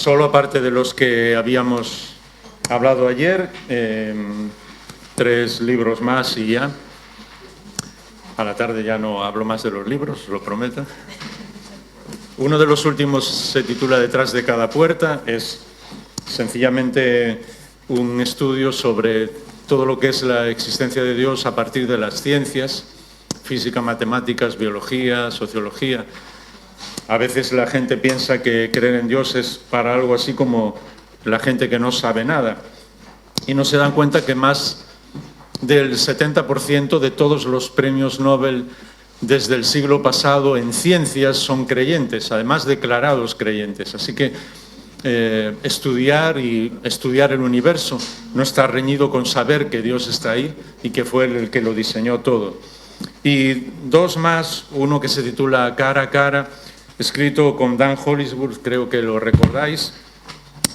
Solo aparte de los que habíamos hablado ayer, 3 libros más y ya. A la tarde ya no hablo más de los libros, lo prometo. Uno de los últimos se titula Detrás de cada puerta. Es sencillamente un estudio sobre todo lo que es la existencia de Dios a partir de las ciencias, física, matemáticas, biología, sociología. A veces la gente piensa que creer en Dios es para algo así como la gente que no sabe nada. Y no se dan cuenta que más del 70% de todos los premios Nobel desde el siglo pasado en ciencias son creyentes, además declarados creyentes. Así que estudiar el universo no está reñido con saber que Dios está ahí y que fue el que lo diseñó todo. Y 2 más, uno que se titula Cara a Cara, escrito con Dan Hollisworth, creo que lo recordáis,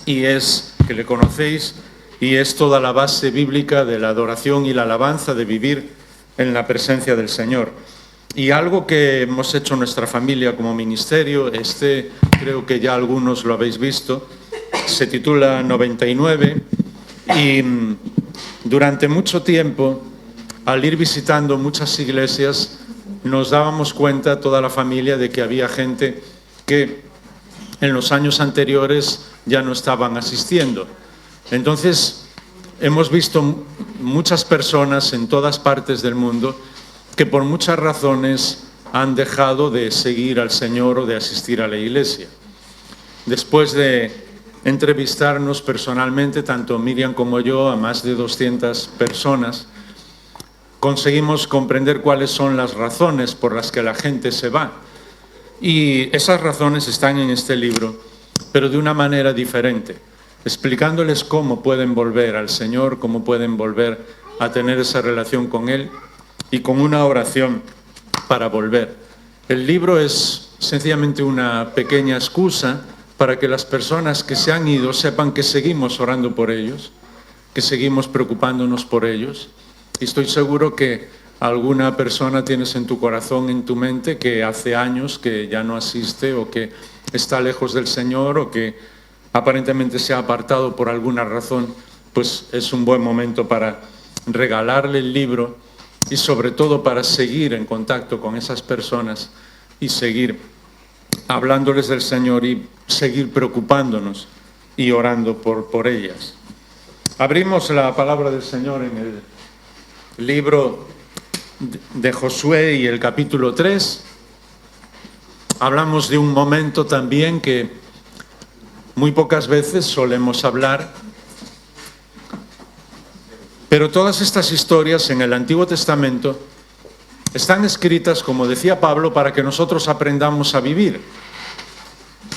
y que le conocéis, y es toda la base bíblica de la adoración y la alabanza, de vivir en la presencia del Señor. Y algo que hemos hecho nuestra familia como ministerio, creo que ya algunos lo habéis visto, se titula 99, y durante mucho tiempo, al ir visitando muchas iglesias, nos dábamos cuenta, toda la familia, de que había gente que en los años anteriores ya no estaban asistiendo. Entonces, hemos visto muchas personas en todas partes del mundo que por muchas razones han dejado de seguir al Señor o de asistir a la iglesia. Después de entrevistarnos personalmente, tanto Miriam como yo, a más de 200 personas, conseguimos comprender cuáles son las razones por las que la gente se va. Y esas razones están en este libro, pero de una manera diferente, explicándoles cómo pueden volver al Señor, cómo pueden volver a tener esa relación con Él y con una oración para volver. El libro es sencillamente una pequeña excusa para que las personas que se han ido sepan que seguimos orando por ellos, que seguimos preocupándonos por ellos. Y estoy seguro que alguna persona tienes en tu corazón, en tu mente, que hace años que ya no asiste o que está lejos del Señor o que aparentemente se ha apartado por alguna razón. Pues es un buen momento para regalarle el libro y sobre todo para seguir en contacto con esas personas y seguir hablándoles del Señor y seguir preocupándonos y orando por ellas. Abrimos la palabra del Señor en el libro de Josué y el capítulo 3. Hablamos de un momento también que muy pocas veces solemos hablar, pero todas estas historias en el Antiguo Testamento están escritas, como decía Pablo, para que nosotros aprendamos a vivir.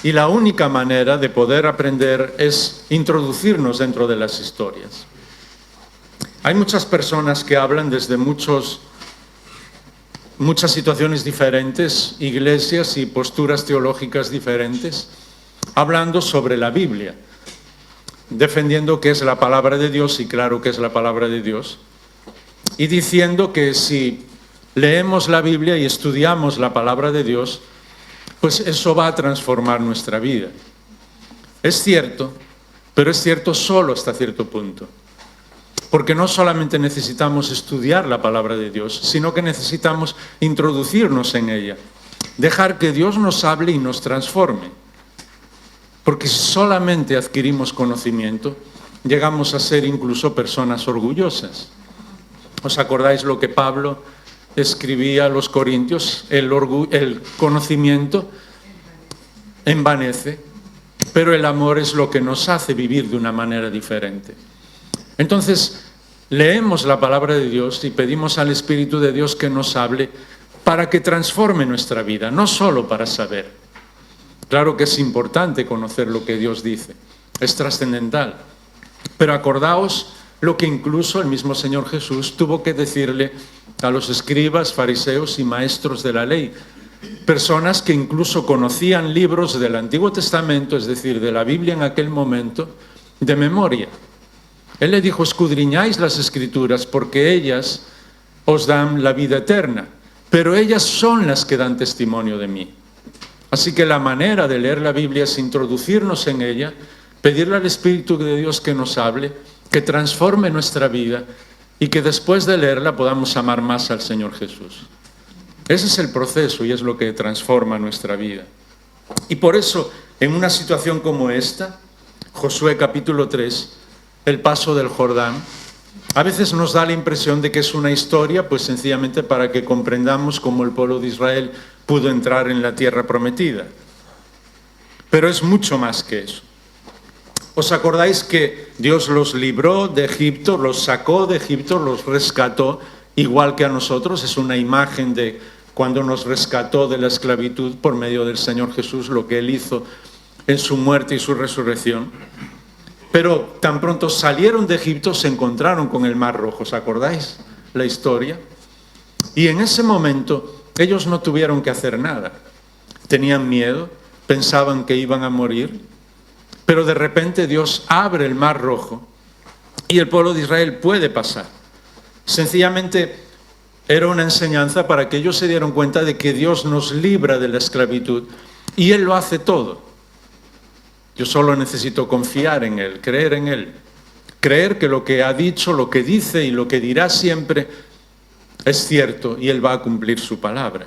Y la única manera de poder aprender es introducirnos dentro de las historias. Hay muchas personas que hablan desde muchas situaciones diferentes, iglesias y posturas teológicas diferentes, hablando sobre la Biblia, defendiendo que es la palabra de Dios, y claro que es la palabra de Dios, y diciendo que si leemos la Biblia y estudiamos la palabra de Dios, pues eso va a transformar nuestra vida. Es cierto, pero es cierto solo hasta cierto punto. Porque no solamente necesitamos estudiar la palabra de Dios, sino que necesitamos introducirnos en ella, dejar que Dios nos hable y nos transforme. Porque si solamente adquirimos conocimiento, llegamos a ser incluso personas orgullosas. ¿Os acordáis lo que Pablo escribía a los Corintios? El conocimiento envanece, pero el amor es lo que nos hace vivir de una manera diferente. Entonces, leemos la palabra de Dios y pedimos al Espíritu de Dios que nos hable para que transforme nuestra vida, no solo para saber. Claro que es importante conocer lo que Dios dice, es trascendental. Pero acordaos lo que incluso el mismo Señor Jesús tuvo que decirle a los escribas, fariseos y maestros de la ley, personas que incluso conocían libros del Antiguo Testamento, es decir, de la Biblia en aquel momento, de memoria. Él le dijo: escudriñáis las Escrituras porque ellas os dan la vida eterna, pero ellas son las que dan testimonio de mí. Así que la manera de leer la Biblia es introducirnos en ella, pedirle al Espíritu de Dios que nos hable, que transforme nuestra vida y que después de leerla podamos amar más al Señor Jesús. Ese es el proceso y es lo que transforma nuestra vida. Y por eso, en una situación como esta, Josué capítulo 3, el paso del Jordán, a veces nos da la impresión de que es una historia, pues sencillamente para que comprendamos cómo el pueblo de Israel pudo entrar en la tierra prometida. Pero es mucho más que eso. ¿Os acordáis que Dios los libró de Egipto, los sacó de Egipto, los rescató, igual que a nosotros? Es una imagen de cuando nos rescató de la esclavitud por medio del Señor Jesús, lo que Él hizo en su muerte y su resurrección. Pero tan pronto salieron de Egipto, se encontraron con el Mar Rojo. ¿Os acordáis la historia? Y en ese momento ellos no tuvieron que hacer nada. Tenían miedo, pensaban que iban a morir, pero de repente Dios abre el Mar Rojo y el pueblo de Israel puede pasar. Sencillamente era una enseñanza para que ellos se dieran cuenta de que Dios nos libra de la esclavitud y Él lo hace todo. Yo solo necesito confiar en Él, creer en Él. Creer que lo que ha dicho, lo que dice y lo que dirá siempre es cierto y Él va a cumplir su palabra.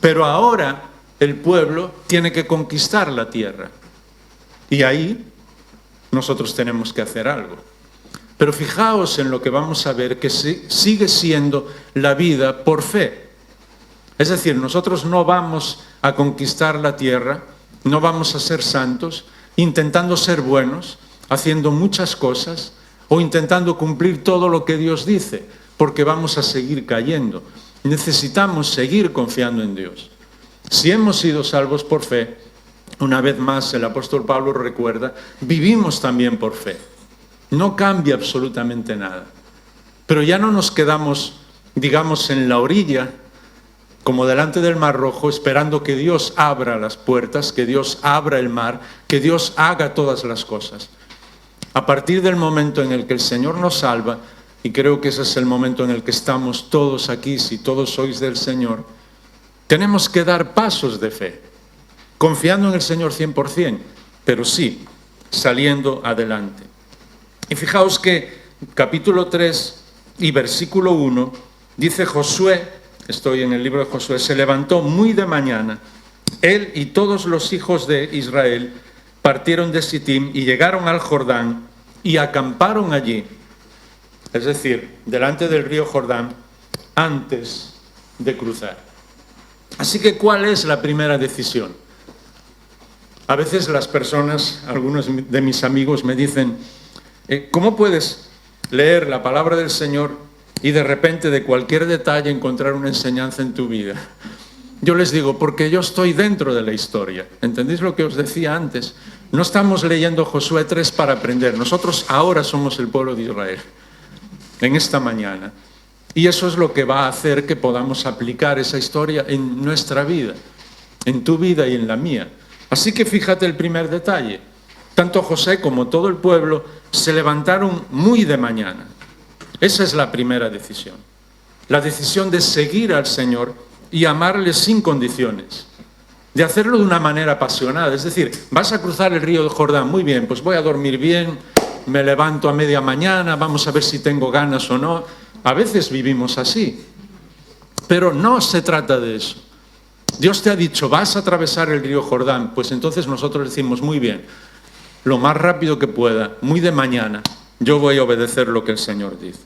Pero ahora el pueblo tiene que conquistar la tierra. Y ahí nosotros tenemos que hacer algo. Pero fijaos en lo que vamos a ver, que sigue siendo la vida por fe. Es decir, nosotros no vamos a conquistar la tierra, no vamos a ser santos, intentando ser buenos, haciendo muchas cosas o intentando cumplir todo lo que Dios dice, porque vamos a seguir cayendo. Necesitamos seguir confiando en Dios. Si hemos sido salvos por fe, una vez más el apóstol Pablo recuerda, vivimos también por fe. No cambia absolutamente nada. Pero ya no nos quedamos, digamos, en la orilla, como delante del Mar Rojo, esperando que Dios abra las puertas, que Dios abra el mar, que Dios haga todas las cosas. A partir del momento en el que el Señor nos salva, y creo que ese es el momento en el que estamos todos aquí, si todos sois del Señor, tenemos que dar pasos de fe, confiando en el Señor 100%, pero sí, saliendo adelante. Y fijaos que capítulo 3 y versículo 1, dice Josué, estoy en el libro de Josué, se levantó muy de mañana, él y todos los hijos de Israel partieron de Sitim y llegaron al Jordán y acamparon allí, es decir, delante del río Jordán, antes de cruzar. Así que, ¿cuál es la primera decisión? A veces las personas, algunos de mis amigos me dicen, ¿cómo puedes leer la palabra del Señor y de repente de cualquier detalle encontrar una enseñanza en tu vida? Yo les digo, porque yo estoy dentro de la historia. ¿Entendéis lo que os decía antes? No estamos leyendo Josué 3 para aprender. Nosotros ahora somos el pueblo de Israel, en esta mañana. Y eso es lo que va a hacer que podamos aplicar esa historia en nuestra vida, en tu vida y en la mía. Así que fíjate el primer detalle. Tanto José como todo el pueblo se levantaron muy de mañana. Esa es la primera decisión. La decisión de seguir al Señor y amarle sin condiciones. De hacerlo de una manera apasionada. Es decir, vas a cruzar el río de Jordán, muy bien, pues voy a dormir bien, me levanto a media mañana, vamos a ver si tengo ganas o no. A veces vivimos así. Pero no se trata de eso. Dios te ha dicho, vas a atravesar el río Jordán, pues entonces nosotros decimos, muy bien, lo más rápido que pueda, muy de mañana, yo voy a obedecer lo que el Señor dice.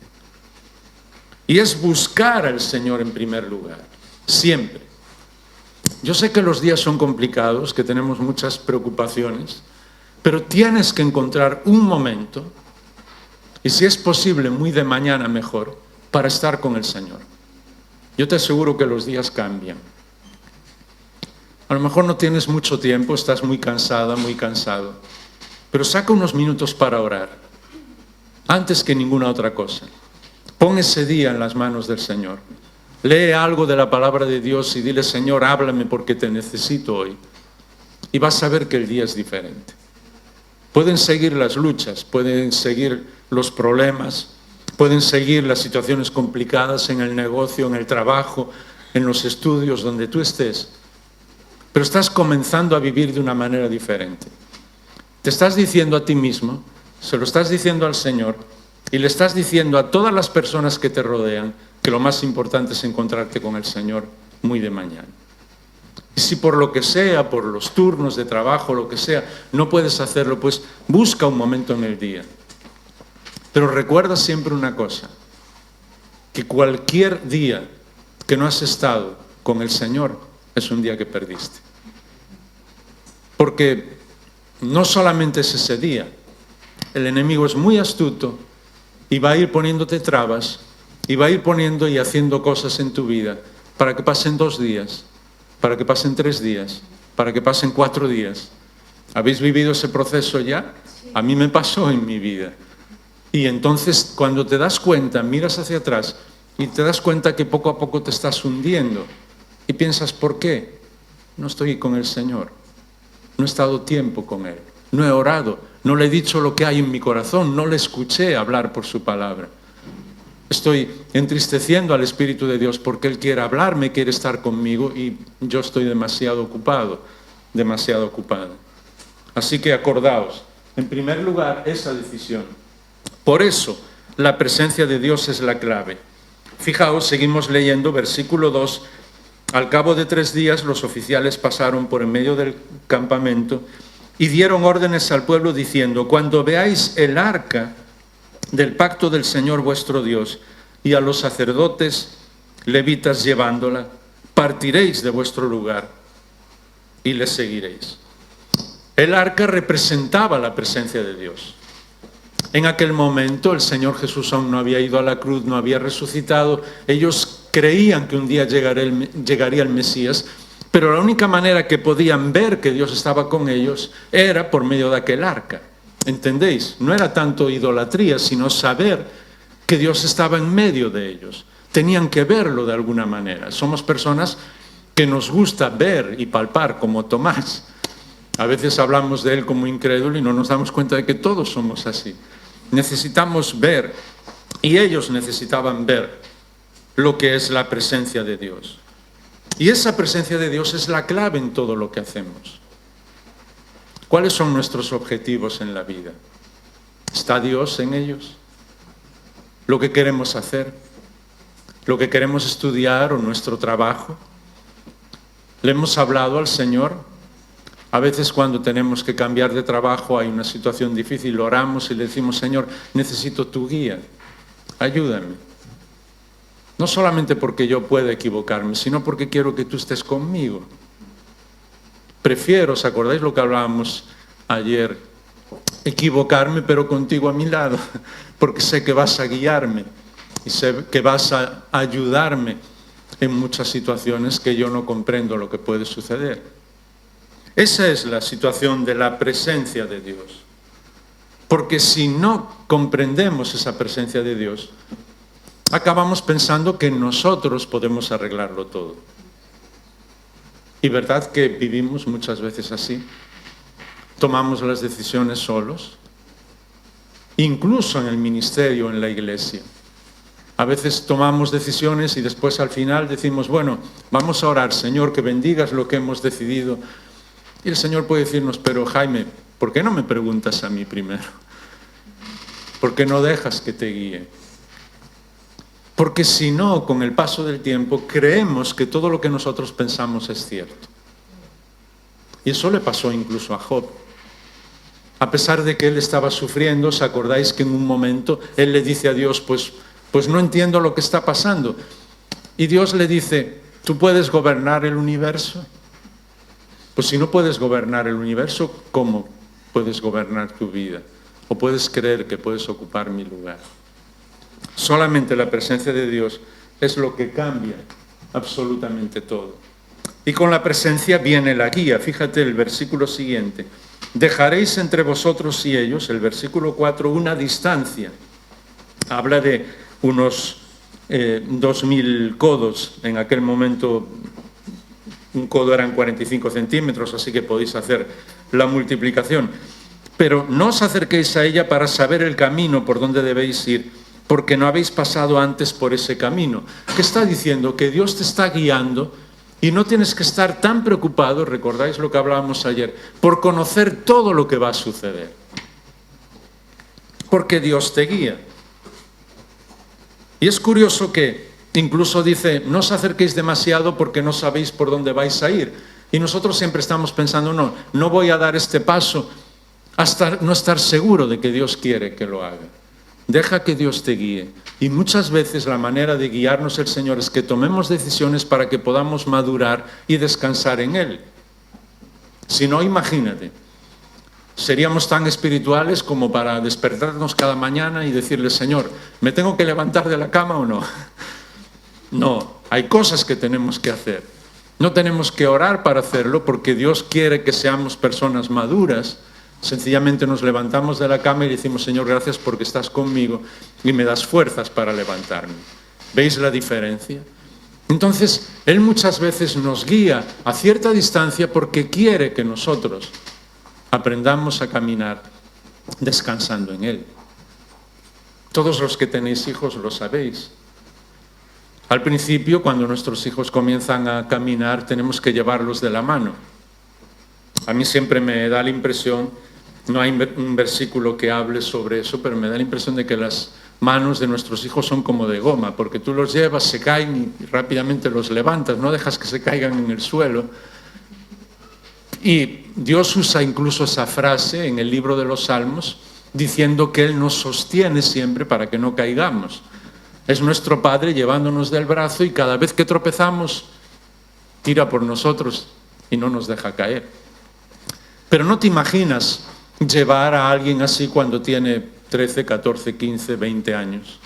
Y es buscar al Señor en primer lugar, siempre. Yo sé que los días son complicados, que tenemos muchas preocupaciones, pero tienes que encontrar un momento, y si es posible, muy de mañana mejor, para estar con el Señor. Yo te aseguro que los días cambian. A lo mejor no tienes mucho tiempo, estás muy cansada, muy cansado, pero saca unos minutos para orar, antes que ninguna otra cosa. Pon ese día en las manos del Señor. Lee algo de la palabra de Dios y dile, Señor, háblame porque te necesito hoy. Y vas a ver que el día es diferente. Pueden seguir las luchas, pueden seguir los problemas, pueden seguir las situaciones complicadas en el negocio, en el trabajo, en los estudios, donde tú estés. pero estás comenzando a vivir de una manera diferente. Te estás diciendo a ti mismo, se lo estás diciendo al Señor y le estás diciendo a todas las personas que te rodean que lo más importante es encontrarte con el Señor muy de mañana. Y si por lo que sea, por los turnos de trabajo, lo que sea, no puedes hacerlo, pues busca un momento en el día. Pero recuerda siempre una cosa, que cualquier día que no has estado con el Señor es un día que perdiste. Porque no solamente es ese día, el enemigo es muy astuto y va a ir poniéndote trabas y va a ir poniendo y haciendo cosas en tu vida para que pasen 2 días, para que pasen 3 días, para que pasen 4 días. ¿Habéis vivido ese proceso ya? A mí me pasó en mi vida. Y entonces cuando te das cuenta, miras hacia atrás y te das cuenta que poco a poco te estás hundiendo y piensas, ¿por qué? No estoy con el Señor, no he estado tiempo con Él, no he orado, no le he dicho lo que hay en mi corazón, no le escuché hablar por su palabra. Estoy entristeciendo al Espíritu de Dios porque Él quiere hablarme, quiere estar conmigo y yo estoy demasiado ocupado, demasiado ocupado. Así que acordaos, en primer lugar, esa decisión. Por eso, la presencia de Dios es la clave. Fijaos, seguimos leyendo, versículo 2. Al cabo de 3 días, los oficiales pasaron por en medio del campamento y dieron órdenes al pueblo diciendo: cuando veáis el arca del pacto del Señor vuestro Dios y a los sacerdotes levitas llevándola, partiréis de vuestro lugar y les seguiréis. El arca representaba la presencia de Dios. En aquel momento el Señor Jesús aún no había ido a la cruz, no había resucitado. Ellos creían que un día llegaría el Mesías, pero la única manera que podían ver que Dios estaba con ellos era por medio de aquel arca. ¿Entendéis? No era tanto idolatría, sino saber que Dios estaba en medio de ellos. Tenían que verlo de alguna manera. Somos personas que nos gusta ver y palpar, como Tomás. A veces hablamos de él como incrédulo y no nos damos cuenta de que todos somos así. Necesitamos ver, y ellos necesitaban ver lo que es la presencia de Dios. Y esa presencia de Dios es la clave en todo lo que hacemos. ¿Cuáles son nuestros objetivos en la vida? ¿Está Dios en ellos? ¿Lo que queremos hacer? ¿Lo que queremos estudiar o nuestro trabajo? ¿Le hemos hablado al Señor? A veces cuando tenemos que cambiar de trabajo, hay una situación difícil, oramos y le decimos: Señor, necesito tu guía, ayúdame. No solamente porque yo pueda equivocarme, sino porque quiero que tú estés conmigo. Prefiero, ¿os acordáis lo que hablábamos ayer? Equivocarme, pero contigo a mi lado, porque sé que vas a guiarme y sé que vas a ayudarme en muchas situaciones que yo no comprendo lo que puede suceder. Esa es la situación de la presencia de Dios. Porque si no comprendemos esa presencia de Dios, acabamos pensando que nosotros podemos arreglarlo todo. Y verdad que vivimos muchas veces así. Tomamos las decisiones solos, incluso en el ministerio, en la iglesia. A veces tomamos decisiones y después al final decimos: bueno, vamos a orar, Señor, que bendigas lo que hemos decidido. Y el Señor puede decirnos: pero Jaime, ¿por qué no me preguntas a mí primero? ¿Por qué no dejas que te guíe? Porque si no, con el paso del tiempo, creemos que todo lo que nosotros pensamos es cierto. Y eso le pasó incluso a Job. A pesar de que él estaba sufriendo, ¿os acordáis que en un momento él le dice a Dios: pues no entiendo lo que está pasando? Y Dios le dice: ¿tú puedes gobernar el universo? Pues si no puedes gobernar el universo, ¿cómo puedes gobernar tu vida? ¿O puedes creer que puedes ocupar mi lugar? Solamente la presencia de Dios es lo que cambia absolutamente todo. Y con la presencia viene la guía. Fíjate el versículo siguiente: dejaréis entre vosotros y ellos, el versículo 4, una distancia. Habla de unos 2000 codos. En aquel momento un codo eran 45 centímetros, así que podéis hacer la multiplicación. Pero no os acerquéis a ella para saber el camino por donde debéis ir, porque no habéis pasado antes por ese camino. ¿Qué está diciendo? Que Dios te está guiando Y no tienes que estar tan preocupado, recordáis lo que hablábamos ayer, por conocer todo lo que va a suceder. Porque Dios te guía. Y es curioso que incluso dice, no os acerquéis demasiado porque no sabéis por dónde vais a ir. Y nosotros siempre estamos pensando, no voy a dar este paso hasta no estar seguro de que Dios quiere que lo haga. Deja que Dios te guíe. Y muchas veces la manera de guiarnos el Señor es que tomemos decisiones para que podamos madurar y descansar en Él. Si no, imagínate, seríamos tan espirituales como para despertarnos cada mañana y decirle, Señor, ¿me tengo que levantar de la cama o no? No, hay cosas que tenemos que hacer. No tenemos que orar para hacerlo porque Dios quiere que seamos personas maduras. Sencillamente nos levantamos de la cama y decimos, Señor, gracias porque estás conmigo y me das fuerzas para levantarme. ¿Veis la diferencia? Entonces, Él muchas veces nos guía a cierta distancia porque quiere que nosotros aprendamos a caminar descansando en Él. Todos los que tenéis hijos lo sabéis. Al principio, cuando nuestros hijos comienzan a caminar, tenemos que llevarlos de la mano. A mí siempre me da la impresión, no hay un versículo que hable sobre eso, pero me da la impresión de que las manos de nuestros hijos son como de goma, porque tú los llevas, se caen y rápidamente los levantas, no dejas que se caigan en el suelo. Y Dios usa incluso esa frase en el libro de los Salmos, diciendo que Él nos sostiene siempre para que no caigamos. Es nuestro Padre llevándonos del brazo y cada vez que tropezamos, tira por nosotros y no nos deja caer. Pero no te imaginas llevar a alguien así cuando tiene 13, 14, 15, 20 años.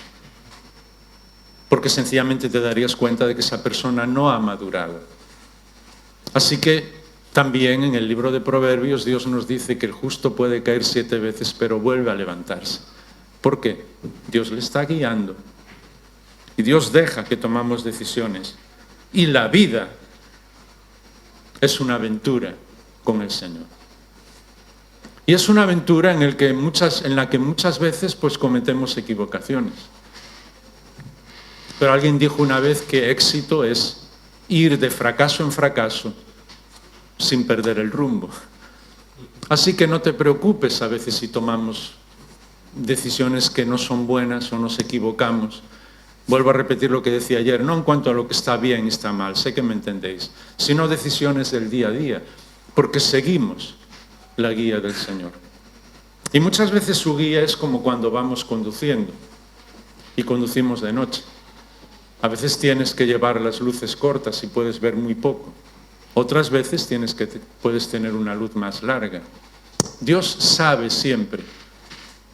Porque sencillamente te darías cuenta de que esa persona no ha madurado. Así que también en el libro de Proverbios Dios nos dice que el justo puede caer 7 veces, pero vuelve a levantarse. ¿Por qué? Dios le está guiando. Y Dios deja que tomamos decisiones. Y la vida es una aventura con el Señor. Y es una aventura en la que muchas veces pues cometemos equivocaciones. Pero alguien dijo una vez que éxito es ir de fracaso en fracaso sin perder el rumbo. Así que no te preocupes a veces si tomamos decisiones que no son buenas o nos equivocamos. Vuelvo a repetir lo que decía ayer, no en cuanto a lo que está bien y está mal, sé que me entendéis, sino decisiones del día a día, porque seguimos la guía del Señor. Y muchas veces su guía es como cuando vamos conduciendo y conducimos de noche. A veces tienes que llevar las luces cortas y puedes ver muy poco. Otras veces puedes tener una luz más larga. Dios sabe siempre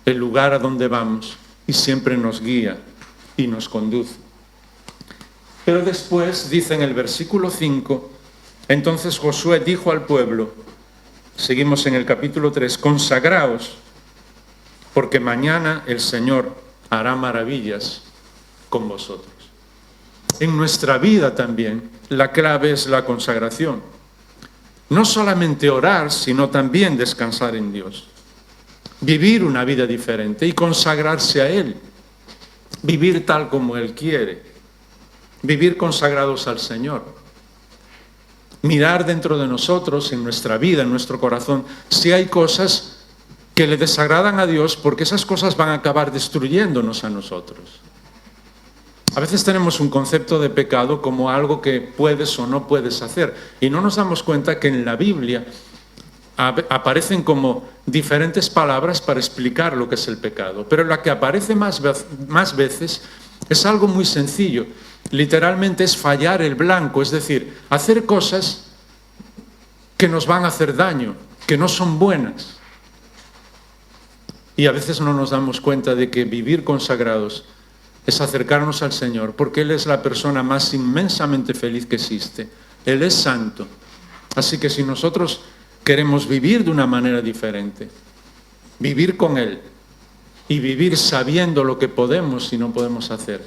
el lugar a donde vamos y siempre nos guía y nos conduce. Pero después dice en el versículo 5, entonces Josué dijo al pueblo, seguimos en el capítulo 3, consagraos, porque mañana el Señor hará maravillas con vosotros. En nuestra vida también la clave es la consagración. No solamente orar, sino también descansar en Dios. Vivir una vida diferente y consagrarse a Él. Vivir tal como Él quiere. Vivir consagrados al Señor. Mirar dentro de nosotros, en nuestra vida, en nuestro corazón, si hay cosas que le desagradan a Dios, porque esas cosas van a acabar destruyéndonos a nosotros. A veces tenemos un concepto de pecado como algo que puedes o no puedes hacer, y no nos damos cuenta que en la Biblia aparecen como diferentes palabras para explicar lo que es el pecado, pero la que aparece más veces es algo muy sencillo. Literalmente es fallar el blanco, es decir, hacer cosas que nos van a hacer daño, que no son buenas. Y a veces no nos damos cuenta de que vivir consagrados es acercarnos al Señor, porque Él es la persona más inmensamente feliz que existe. Él es santo. Así que si nosotros queremos vivir de una manera diferente, vivir con Él y vivir sabiendo lo que podemos y no podemos hacer,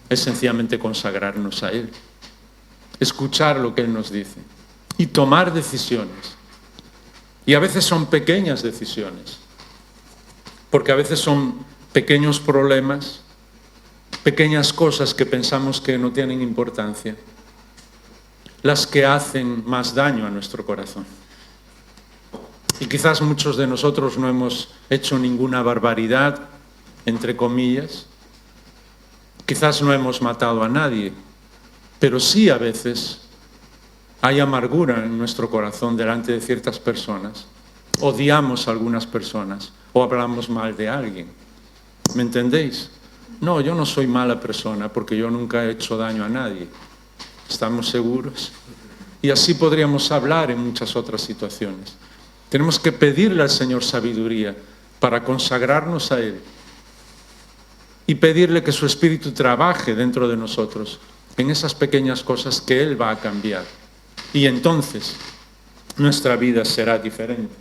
es sencillamente consagrarnos a Él, escuchar lo que Él nos dice y tomar decisiones. Y a veces son pequeñas decisiones, porque a veces son pequeños problemas, pequeñas cosas que pensamos que no tienen importancia, las que hacen más daño a nuestro corazón. Y quizás muchos de nosotros no hemos hecho ninguna barbaridad, entre comillas. Quizás no hemos matado a nadie, pero sí a veces hay amargura en nuestro corazón delante de ciertas personas. Odiamos a algunas personas o hablamos mal de alguien. ¿Me entendéis? No, yo no soy mala persona porque yo nunca he hecho daño a nadie. ¿Estamos seguros? Y así podríamos hablar en muchas otras situaciones. Tenemos que pedirle al Señor sabiduría para consagrarnos a Él y pedirle que su Espíritu trabaje dentro de nosotros en esas pequeñas cosas que Él va a cambiar. Y entonces nuestra vida será diferente.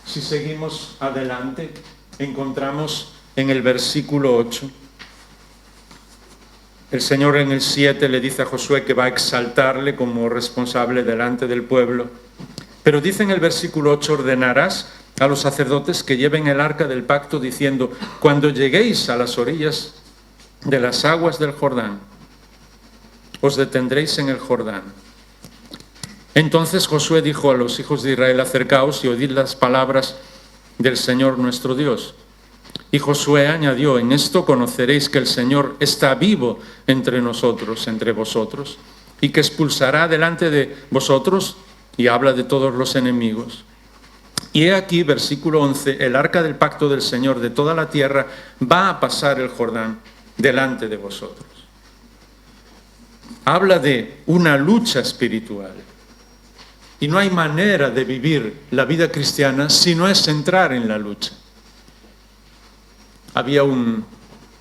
Si seguimos adelante, encontramos en el versículo 8, el Señor en el 7 le dice a Josué que va a exaltarle como responsable delante del pueblo. Pero dice en el versículo 8, ordenarás a los sacerdotes que lleven el arca del pacto diciendo, cuando lleguéis a las orillas de las aguas del Jordán, os detendréis en el Jordán. Entonces Josué dijo a los hijos de Israel, acercaos y oíd las palabras del Señor nuestro Dios. Y Josué añadió, en esto conoceréis que el Señor está vivo entre nosotros, entre vosotros, y que expulsará delante de vosotros, y habla de todos los enemigos. Y he aquí, versículo 11, el arca del pacto del Señor de toda la tierra va a pasar el Jordán delante de vosotros. Habla de una lucha espiritual. Y no hay manera de vivir la vida cristiana si no es entrar en la lucha. Había un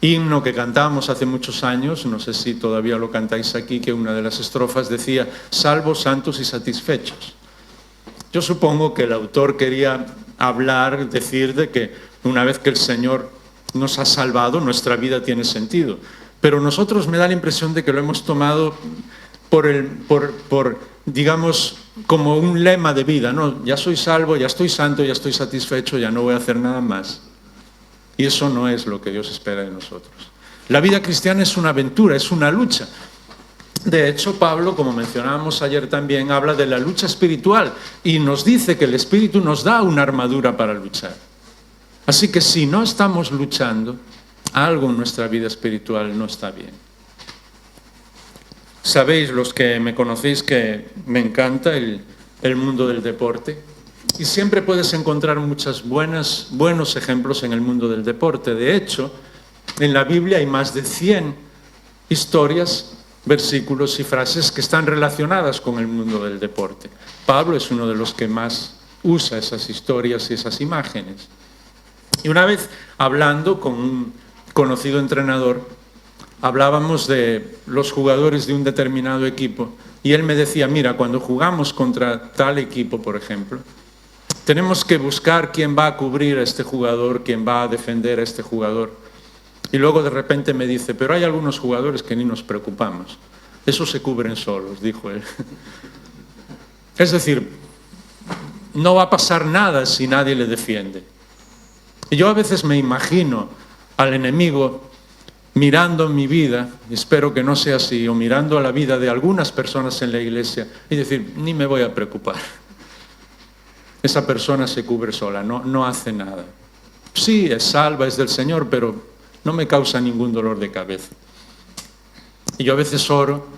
himno que cantábamos hace muchos años, no sé si todavía lo cantáis aquí, que una de las estrofas decía, salvos, santos y satisfechos. Yo supongo que el autor quería hablar, decir de que una vez que el Señor nos ha salvado, nuestra vida tiene sentido. Pero nosotros me da la impresión de que lo hemos tomado digamos, como un lema de vida, ¿no? Ya soy salvo, ya estoy santo, ya estoy satisfecho, ya no voy a hacer nada más. Y eso no es lo que Dios espera de nosotros. La vida cristiana es una aventura, es una lucha. De hecho, Pablo, como mencionábamos ayer también, habla de la lucha espiritual y nos dice que el Espíritu nos da una armadura para luchar. Así que si no estamos luchando, algo en nuestra vida espiritual no está bien. Sabéis, los que me conocéis, que me encanta el mundo del deporte. Y siempre puedes encontrar buenos ejemplos en el mundo del deporte. De hecho, en la Biblia hay más de 100 historias, versículos y frases que están relacionadas con el mundo del deporte. Pablo es uno de los que más usa esas historias y esas imágenes. Y una vez, hablando con un conocido entrenador, hablábamos de los jugadores de un determinado equipo y él me decía, mira, cuando jugamos contra tal equipo, por ejemplo, tenemos que buscar quién va a cubrir a este jugador, quién va a defender a este jugador. Y luego de repente me dice, pero hay algunos jugadores que ni nos preocupamos. Esos se cubren solos, dijo él. Es decir, no va a pasar nada si nadie le defiende. Y yo a veces me imagino al enemigo mirando mi vida, y espero que no sea así, o mirando a la vida de algunas personas en la iglesia y decir, ni me voy a preocupar. Esa persona se cubre sola, no hace nada. Sí, es salva, es del Señor, pero no me causa ningún dolor de cabeza. Y yo a veces oro,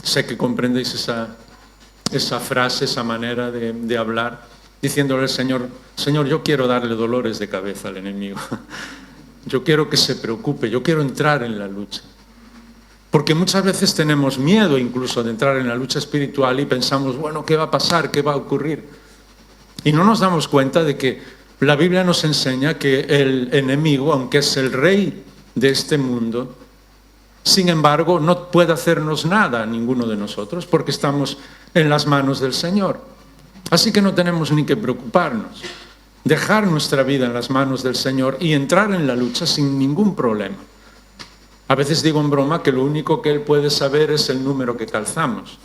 sé que comprendéis esa frase, esa manera de hablar, diciéndole al Señor, Señor, yo quiero darle dolores de cabeza al enemigo. Yo quiero que se preocupe, yo quiero entrar en la lucha. Porque muchas veces tenemos miedo incluso de entrar en la lucha espiritual y pensamos, bueno, ¿qué va a pasar? ¿Qué va a ocurrir? Y no nos damos cuenta de que la Biblia nos enseña que el enemigo, aunque es el rey de este mundo, sin embargo, no puede hacernos nada a ninguno de nosotros porque estamos en las manos del Señor. Así que no tenemos ni que preocuparnos. Dejar nuestra vida en las manos del Señor y entrar en la lucha sin ningún problema. A veces digo en broma que lo único que Él puede saber es el número que calzamos.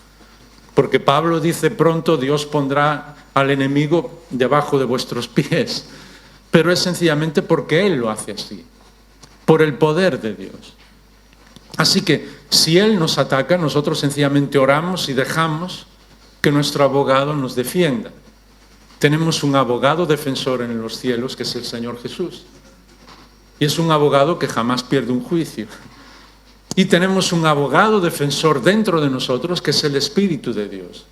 Porque Pablo dice, pronto Dios pondrá al enemigo debajo de vuestros pies. Pero es sencillamente porque Él lo hace así. Por el poder de Dios. Así que si Él nos ataca, nosotros sencillamente oramos y dejamos que nuestro abogado nos defienda. Tenemos un abogado defensor en los cielos, que es el Señor Jesús. Y es un abogado que jamás pierde un juicio. Y tenemos un abogado defensor dentro de nosotros, que es el Espíritu de Dios.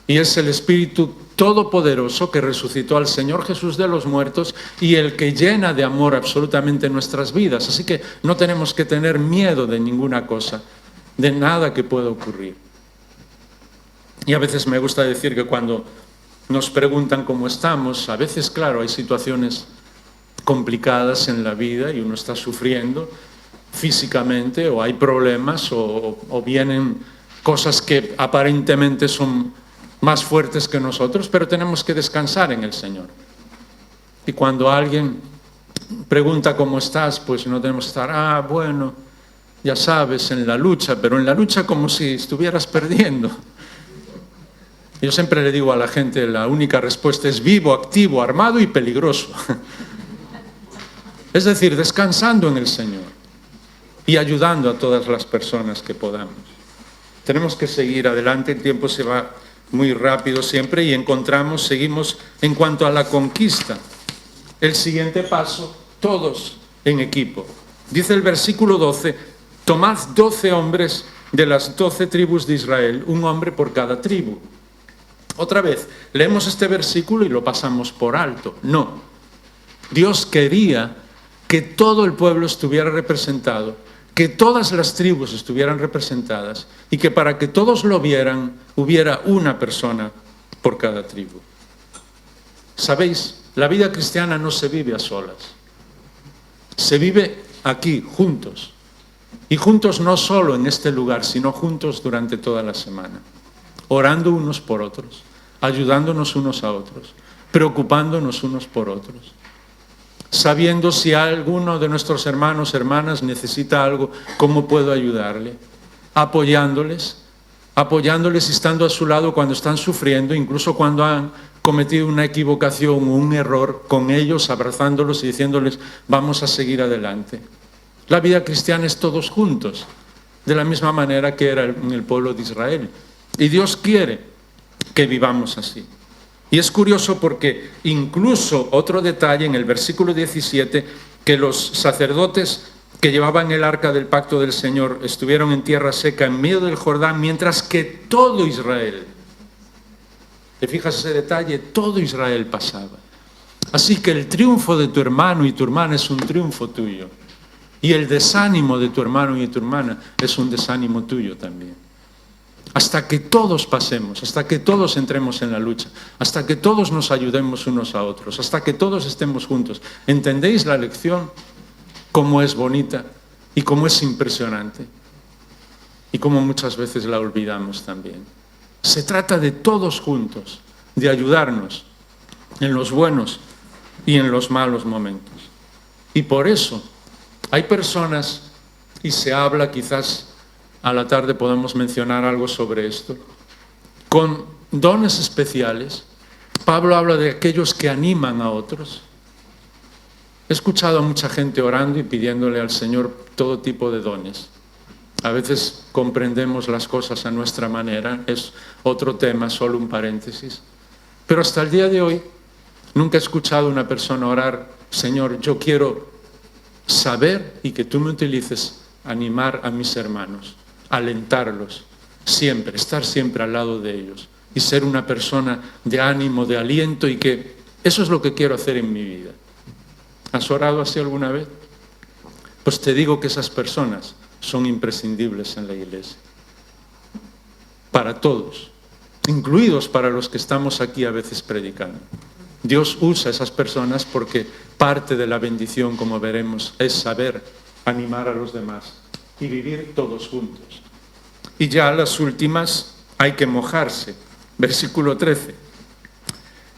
Y es el Espíritu Todopoderoso que resucitó al Señor Jesús de los muertos y el que llena de amor absolutamente nuestras vidas. Así que no tenemos que tener miedo de ninguna cosa, de nada que pueda ocurrir. Y a veces me gusta decir que cuando nos preguntan cómo estamos, a veces, claro, hay situaciones complicadas en la vida y uno está sufriendo físicamente, o hay problemas, o vienen cosas que aparentemente son más fuertes que nosotros, pero tenemos que descansar en el Señor. Y cuando alguien pregunta cómo estás, pues no tenemos que estar, bueno, ya sabes, en la lucha, pero en la lucha como si estuvieras perdiendo. Yo siempre le digo a la gente, la única respuesta es vivo, activo, armado y peligroso. Es decir, descansando en el Señor y ayudando a todas las personas que podamos. Tenemos que seguir adelante, el tiempo se va muy rápido siempre y seguimos en cuanto a la conquista. El siguiente paso, todos en equipo. Dice el versículo 12, tomad 12 hombres de las 12 tribus de Israel, un hombre por cada tribu. Otra vez, leemos este versículo y lo pasamos por alto. No, Dios quería que todo el pueblo estuviera representado, que todas las tribus estuvieran representadas y que para que todos lo vieran hubiera una persona por cada tribu. ¿Sabéis? La vida cristiana no se vive a solas. Se vive aquí, juntos. Y juntos no solo en este lugar, sino juntos durante toda la semana. Orando unos por otros, ayudándonos unos a otros, preocupándonos unos por otros. Sabiendo si alguno de nuestros hermanos, hermanas necesita algo, cómo puedo ayudarle, apoyándoles y estando a su lado cuando están sufriendo, incluso cuando han cometido una equivocación o un error, con ellos, abrazándolos y diciéndoles, vamos a seguir adelante. La vida cristiana es todos juntos, de la misma manera que era en el pueblo de Israel. Y Dios quiere que vivamos así. Y es curioso porque incluso otro detalle en el versículo 17, que los sacerdotes que llevaban el arca del pacto del Señor estuvieron en tierra seca en medio del Jordán, mientras que todo Israel, ¿te fijas ese detalle? Todo Israel pasaba. Así que el triunfo de tu hermano y tu hermana es un triunfo tuyo. Y el desánimo de tu hermano y tu hermana es un desánimo tuyo también. Hasta que todos pasemos, hasta que todos entremos en la lucha, hasta que todos nos ayudemos unos a otros, hasta que todos estemos juntos. ¿Entendéis la lección? Cómo es bonita y cómo es impresionante. Y cómo muchas veces la olvidamos también. Se trata de todos juntos, de ayudarnos en los buenos y en los malos momentos. Y por eso hay personas, y se habla quizás, a la tarde podemos mencionar algo sobre esto, con dones especiales. Pablo habla de aquellos que animan a otros. He escuchado a mucha gente orando y pidiéndole al Señor todo tipo de dones. A veces comprendemos las cosas a nuestra manera, es otro tema, solo un paréntesis. Pero hasta el día de hoy nunca he escuchado a una persona orar, Señor, yo quiero saber y que tú me utilices a animar a mis hermanos, alentarlos siempre, estar siempre al lado de ellos y ser una persona de ánimo, de aliento, y que eso es lo que quiero hacer en mi vida. ¿Has orado así alguna vez? Pues te digo que esas personas son imprescindibles en la iglesia. Para todos, incluidos para los que estamos aquí a veces predicando. Dios usa a esas personas porque parte de la bendición, como veremos, es saber animar a los demás y vivir todos juntos. Y ya las últimas hay que mojarse. Versículo 13.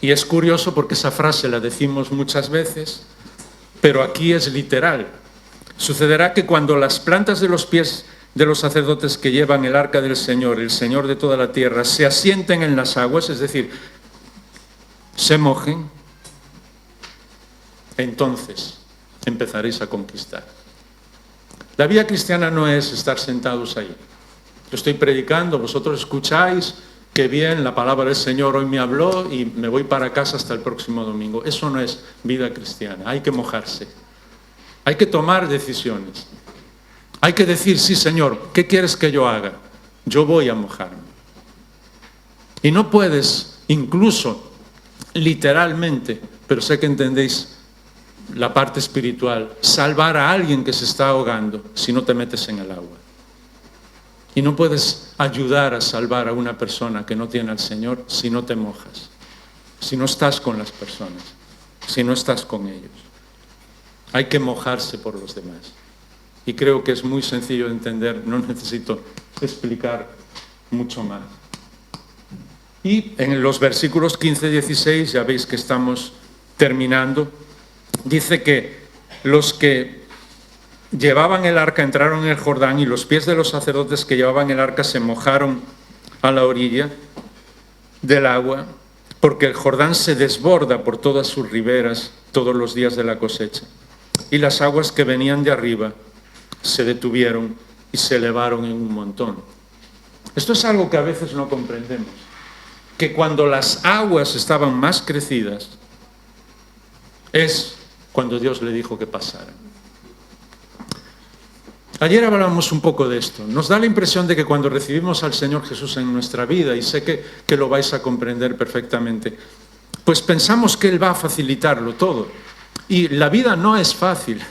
Y es curioso porque esa frase la decimos muchas veces, pero aquí es literal. Sucederá que cuando las plantas de los pies de los sacerdotes que llevan el arca del Señor, el Señor de toda la tierra, se asienten en las aguas, es decir, se mojen, entonces empezaréis a conquistar. La vida cristiana no es estar sentados ahí. Yo estoy predicando, vosotros escucháis, qué bien, la palabra del Señor hoy me habló y me voy para casa hasta el próximo domingo. Eso no es vida cristiana, hay que mojarse. Hay que tomar decisiones. Hay que decir, sí, Señor, ¿qué quieres que yo haga? Yo voy a mojarme. Y no puedes, incluso literalmente, pero sé que entendéis la parte espiritual, salvar a alguien que se está ahogando si no te metes en el agua. Y no puedes ayudar a salvar a una persona que no tiene al Señor si no te mojas, si no estás con las personas, si no estás con ellos. Hay que mojarse por los demás. Y creo que es muy sencillo de entender, no necesito explicar mucho más. Y en los versículos 15 y 16, ya veis que estamos terminando, dice que los que llevaban el arca entraron en el Jordán y los pies de los sacerdotes que llevaban el arca se mojaron a la orilla del agua, porque el Jordán se desborda por todas sus riberas todos los días de la cosecha. Y las aguas que venían de arriba se detuvieron y se elevaron en un montón. Esto es algo que a veces no comprendemos, que cuando las aguas estaban más crecidas, es cuando Dios le dijo que pasaran. Ayer hablábamos un poco de esto. Nos da la impresión de que cuando recibimos al Señor Jesús en nuestra vida, y sé que lo vais a comprender perfectamente, pues pensamos que Él va a facilitarlo todo. Y la vida no es fácil.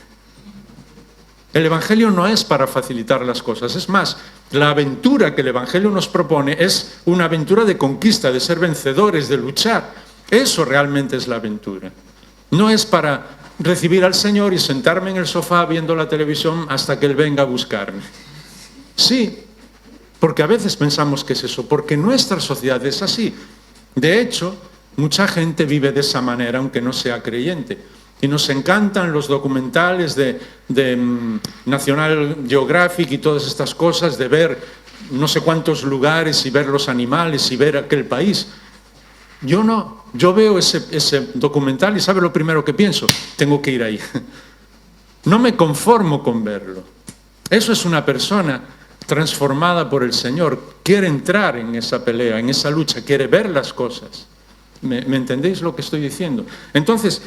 El Evangelio no es para facilitar las cosas. Es más, la aventura que el Evangelio nos propone es una aventura de conquista, de ser vencedores, de luchar. Eso realmente es la aventura. No es para recibir al Señor y sentarme en el sofá viendo la televisión hasta que Él venga a buscarme. Sí, porque a veces pensamos que es eso, porque nuestra sociedad es así. De hecho, mucha gente vive de esa manera, aunque no sea creyente. Y nos encantan los documentales de National Geographic y todas estas cosas, de ver no sé cuántos lugares y ver los animales y ver aquel país. Yo no, yo veo ese documental y ¿sabe lo primero que pienso? Tengo que ir ahí. No me conformo con verlo. Eso es una persona transformada por el Señor. Quiere entrar en esa pelea, en esa lucha, quiere ver las cosas. ¿Me entendéis lo que estoy diciendo? Entonces,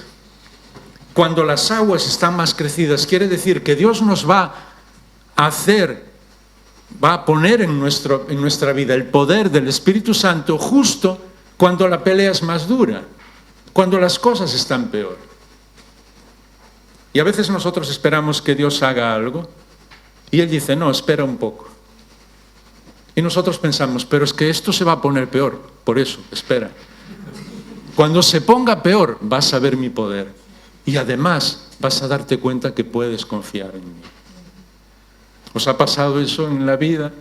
cuando las aguas están más crecidas, quiere decir que Dios nos va a poner en nuestra vida el poder del Espíritu Santo justo cuando la pelea es más dura, cuando las cosas están peor. Y a veces nosotros esperamos que Dios haga algo y Él dice, no, espera un poco. Y nosotros pensamos, pero es que esto se va a poner peor, por eso, espera. Cuando se ponga peor, vas a ver mi poder. Y además vas a darte cuenta que puedes confiar en mí. ¿Os ha pasado eso en la vida?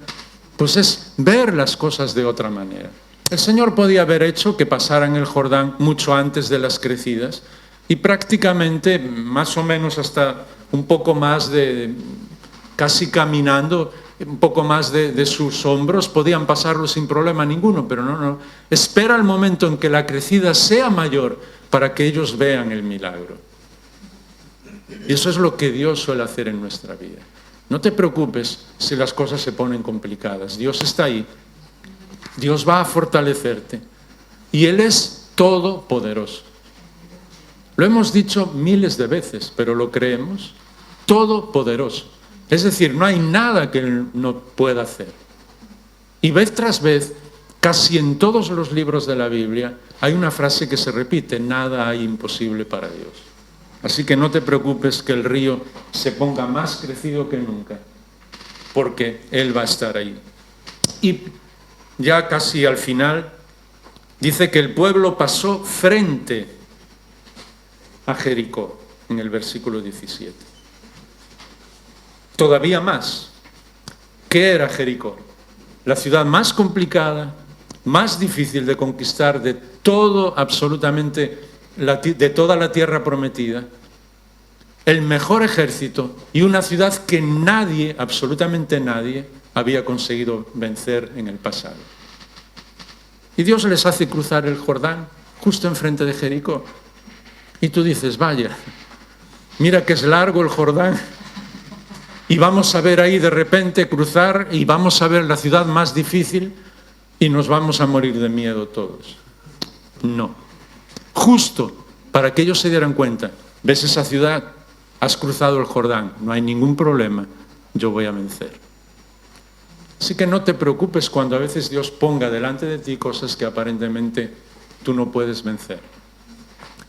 Pues es ver las cosas de otra manera. El Señor podía haber hecho que pasaran el Jordán mucho antes de las crecidas y prácticamente, más o menos hasta un poco más casi caminando, un poco más de sus hombros, podían pasarlo sin problema ninguno, pero no. Espera el momento en que la crecida sea mayor para que ellos vean el milagro. Y eso es lo que Dios suele hacer en nuestra vida. No te preocupes si las cosas se ponen complicadas. Dios está ahí. Dios va a fortalecerte. Y Él es todopoderoso. Lo hemos dicho miles de veces, pero lo creemos. Todopoderoso. Es decir, no hay nada que Él no pueda hacer. Y vez tras vez, casi en todos los libros de la Biblia, hay una frase que se repite: nada hay imposible para Dios. Así que no te preocupes que el río se ponga más crecido que nunca, porque Él va a estar ahí. Y ya casi al final, dice que el pueblo pasó frente a Jericó, en el versículo 17. Todavía más. ¿Qué era Jericó? La ciudad más complicada, más difícil de conquistar de todo, absolutamente, de toda la tierra prometida, el mejor ejército y una ciudad que nadie, absolutamente nadie, había conseguido vencer en el pasado. Y Dios les hace cruzar el Jordán justo enfrente de Jericó. Y tú dices, vaya, mira que es largo el Jordán, Y vamos a ver ahí de repente cruzar y vamos a ver la ciudad más difícil y nos vamos a morir de miedo todos. No. Justo para que ellos se dieran cuenta, ves esa ciudad, has cruzado el Jordán, no hay ningún problema, yo voy a vencer. Así que no te preocupes cuando a veces Dios ponga delante de ti cosas que aparentemente tú no puedes vencer.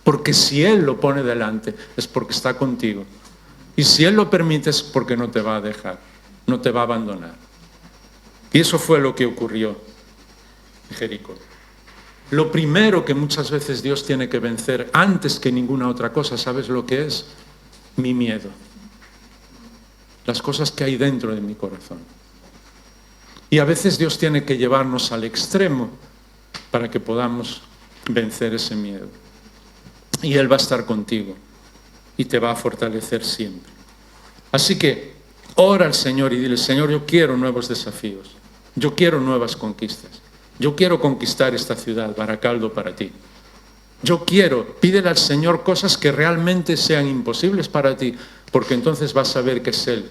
Porque si Él lo pone delante es porque está contigo. Y si Él lo permite es porque no te va a dejar, no te va a abandonar. Y eso fue lo que ocurrió en Jericó. Lo primero que muchas veces Dios tiene que vencer antes que ninguna otra cosa, ¿sabes lo que es? Mi miedo. Las cosas que hay dentro de mi corazón. Y a veces Dios tiene que llevarnos al extremo para que podamos vencer ese miedo. Y Él va a estar contigo y te va a fortalecer siempre. Así que ora al Señor y dile: Señor, yo quiero nuevos desafíos, yo quiero nuevas conquistas, yo quiero conquistar esta ciudad, Baracaldo, para ti. Yo quiero, pídele al Señor cosas que realmente sean imposibles para ti, porque entonces vas a ver que es Él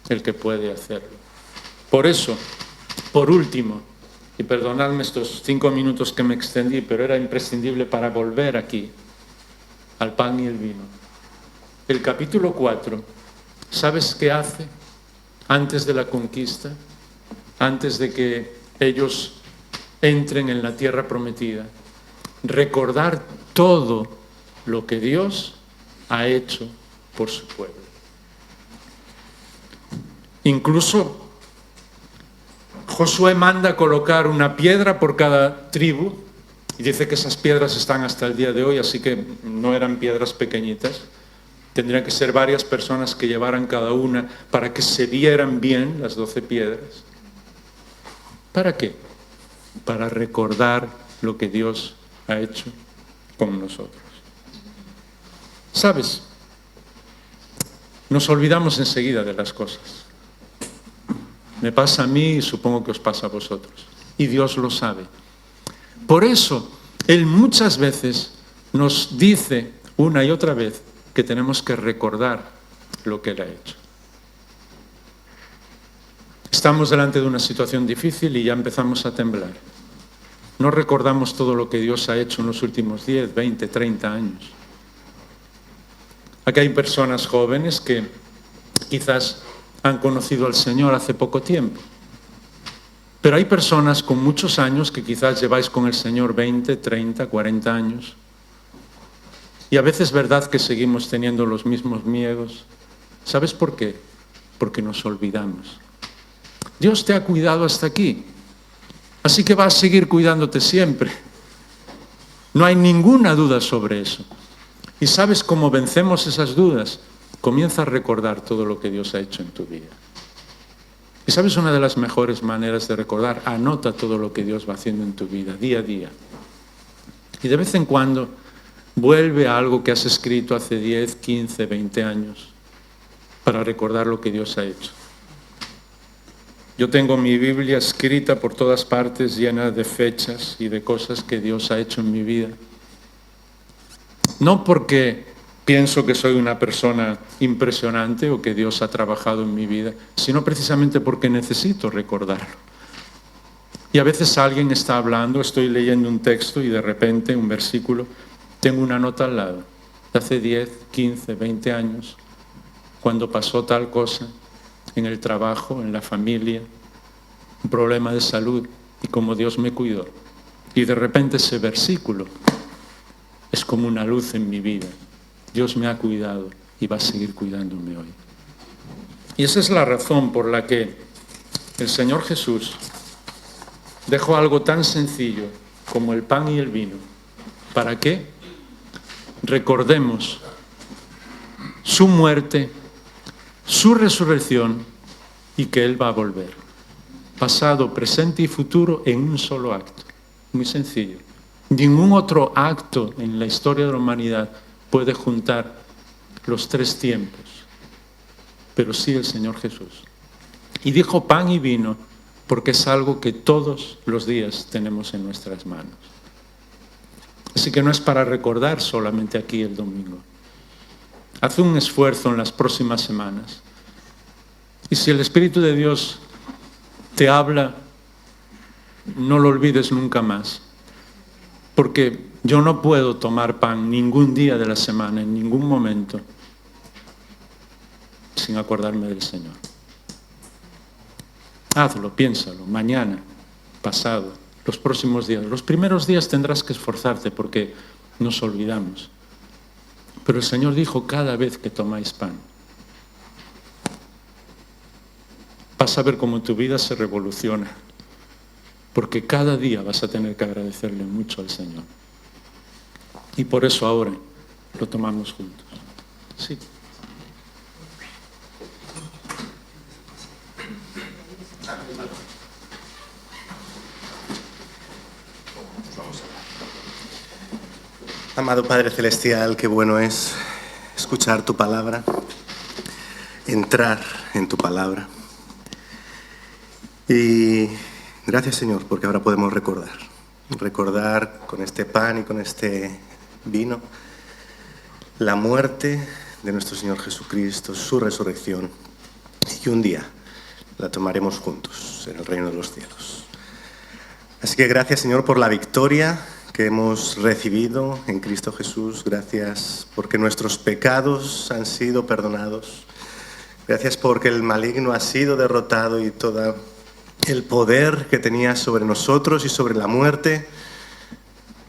el que puede hacerlo. Por eso, por último, y perdonadme estos 5 minutos que me extendí, pero era imprescindible para volver aquí, al pan y el vino. El capítulo 4, ¿sabes qué hace antes de la conquista? Antes de que ellos entren en la tierra prometida. Recordar todo lo que Dios ha hecho por su pueblo. Incluso Josué manda colocar una piedra por cada tribu y dice que esas piedras están hasta el día de hoy, así que no eran piedras pequeñitas. Tendrían que ser varias personas que llevaran cada una para que se vieran bien las 12 piedras. ¿Para qué? Para recordar lo que Dios ha hecho con nosotros. ¿Sabes? Nos olvidamos enseguida de las cosas. Me pasa a mí y supongo que os pasa a vosotros. Y Dios lo sabe. Por eso, Él muchas veces nos dice una y otra vez que tenemos que recordar lo que Él ha hecho. Estamos delante de una situación difícil y ya empezamos a temblar. No recordamos todo lo que Dios ha hecho en los últimos 10, 20, 30 años. Aquí hay personas jóvenes que quizás han conocido al Señor hace poco tiempo. Pero hay personas con muchos años que quizás lleváis con el Señor 20, 30, 40 años. Y a veces es verdad que seguimos teniendo los mismos miedos. ¿Sabes por qué? Porque nos olvidamos. Dios te ha cuidado hasta aquí. Así que va a seguir cuidándote siempre. No hay ninguna duda sobre eso. ¿Y sabes cómo vencemos esas dudas? Comienza a recordar todo lo que Dios ha hecho en tu vida. ¿Y sabes una de las mejores maneras de recordar? Anota todo lo que Dios va haciendo en tu vida, día a día. Y de vez en cuando vuelve a algo que has escrito hace 10, 15, 20 años para recordar lo que Dios ha hecho. Yo tengo mi Biblia escrita por todas partes, llena de fechas y de cosas que Dios ha hecho en mi vida. No porque pienso que soy una persona impresionante o que Dios ha trabajado en mi vida, sino precisamente porque necesito recordarlo. Y a veces alguien está hablando, estoy leyendo un texto y de repente un versículo, tengo una nota al lado, de hace 10, 15, 20 años, cuando pasó tal cosa en el trabajo, en la familia, un problema de salud y cómo Dios me cuidó. Y de repente ese versículo es como una luz en mi vida. Dios me ha cuidado y va a seguir cuidándome hoy. Y esa es la razón por la que el Señor Jesús dejó algo tan sencillo como el pan y el vino. ¿Para qué? Recordemos su muerte, su resurrección y que Él va a volver. Pasado, presente y futuro en un solo acto. Muy sencillo. Ningún otro acto en la historia de la humanidad puede juntar los 3 tiempos, pero sí el Señor Jesús. Y dijo pan y vino porque es algo que todos los días tenemos en nuestras manos. Así que no es para recordar solamente aquí el domingo. Haz un esfuerzo en las próximas semanas Y si el Espíritu de Dios te habla, no lo olvides nunca más. Porque yo no puedo tomar pan ningún día de la semana, en ningún momento, sin acordarme del Señor. Hazlo, piénsalo, mañana, pasado, los próximos días. Los primeros días tendrás que esforzarte porque nos olvidamos. Pero el Señor dijo: cada vez que tomáis pan, vas a ver cómo tu vida se revoluciona. Porque cada día vas a tener que agradecerle mucho al Señor. Y por eso ahora lo tomamos juntos. Sí. Amado Padre Celestial, qué bueno es escuchar tu palabra, entrar en tu palabra. Y gracias, Señor, porque ahora podemos recordar con este pan y con este vino la muerte de nuestro Señor Jesucristo, su resurrección, y un día la tomaremos juntos en el reino de los cielos. Así que gracias, Señor, por la victoria que hemos recibido en Cristo Jesús. Gracias porque nuestros pecados han sido perdonados. Gracias porque el maligno ha sido derrotado y todo el poder que tenía sobre nosotros y sobre la muerte,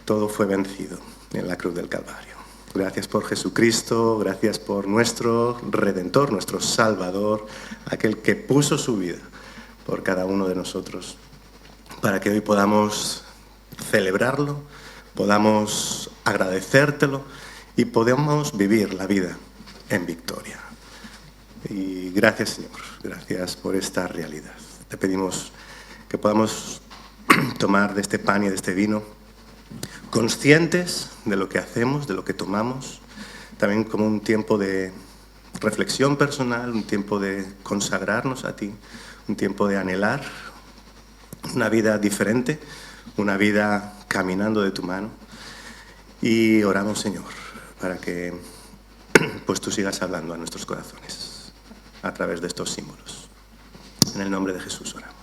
todo fue vencido en la cruz del Calvario. Gracias por Jesucristo, gracias por nuestro Redentor, nuestro Salvador, aquel que puso su vida por cada uno de nosotros, para que hoy podamos celebrarlo, podamos agradecértelo y podamos vivir la vida en victoria. Y gracias, Señor, gracias por esta realidad. Te pedimos que podamos tomar de este pan y de este vino conscientes de lo que hacemos, de lo que tomamos, también como un tiempo de reflexión personal, un tiempo de consagrarnos a ti, un tiempo de anhelar una vida diferente, una vida caminando de tu mano. Y oramos, Señor, para que pues tú sigas hablando a nuestros corazones a través de estos símbolos. En el nombre de Jesús oramos.